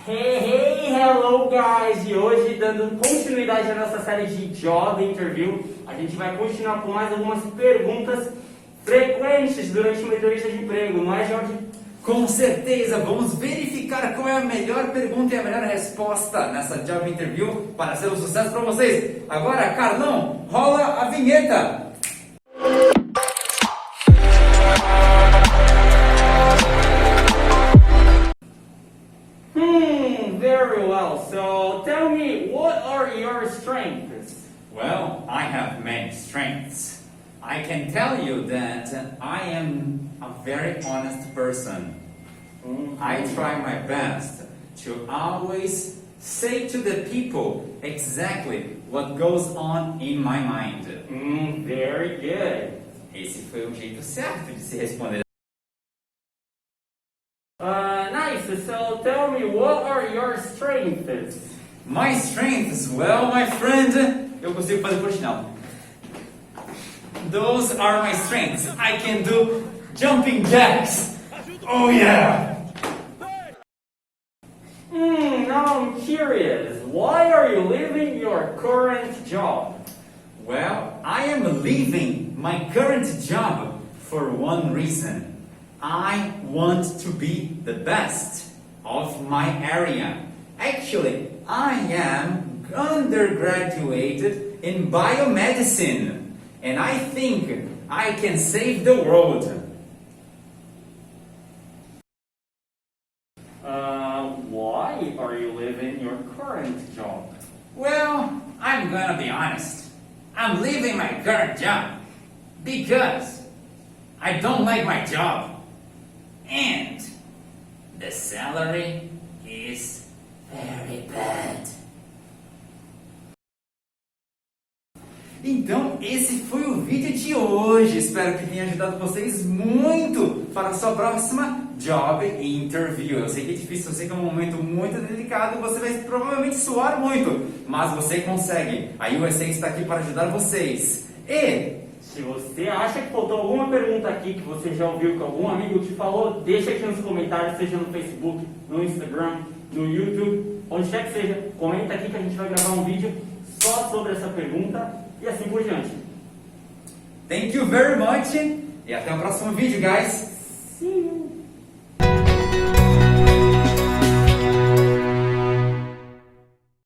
Hey, hello guys! E hoje, dando continuidade à nossa série de Job Interview, a gente vai continuar com mais algumas perguntas frequentes durante uma entrevista de emprego, não é, Jorge? Com certeza, vamos verificar qual é a melhor pergunta e a melhor resposta nessa Job Interview para ser um sucesso para vocês. Agora, Carlão, rola a vinheta! Very well. So tell me, what are your strengths? Well, I have many strengths. I can tell you that I am a very honest person. I try my best to always say to the people exactly what goes on in my mind. Very good. Esse foi o jeito certo de se responder. Nice. So tell me, what are your strengths? My strengths, well, my friend, eu consigo fazer portinal. Those are my strengths. I can do jumping jacks. Oh yeah. Now I'm curious. Why are you leaving your current job? Well, I am leaving my current job for one reason. I want to be the best of my area. Actually, I am undergraduated in biomedicine, and I think I can save the world. Why are you leaving your current job? Well, I'm gonna be honest. I'm leaving my current job because I don't like my job. And the salary is very bad. Então, esse foi o vídeo de hoje. Espero que tenha ajudado vocês muito para a sua próxima Job Interview. Eu sei que é difícil, eu sei que é um momento muito delicado, você vai provavelmente suar muito, mas você consegue. A USA está aqui para ajudar vocês. E se você acha que faltou alguma pergunta aqui que você já ouviu, que algum amigo te falou, deixa aqui nos comentários, seja no Facebook, no Instagram, no YouTube, onde quer que seja. Comenta aqui que a gente vai gravar um vídeo só sobre essa pergunta e assim por diante. Thank you very much e até o próximo vídeo, guys. See you.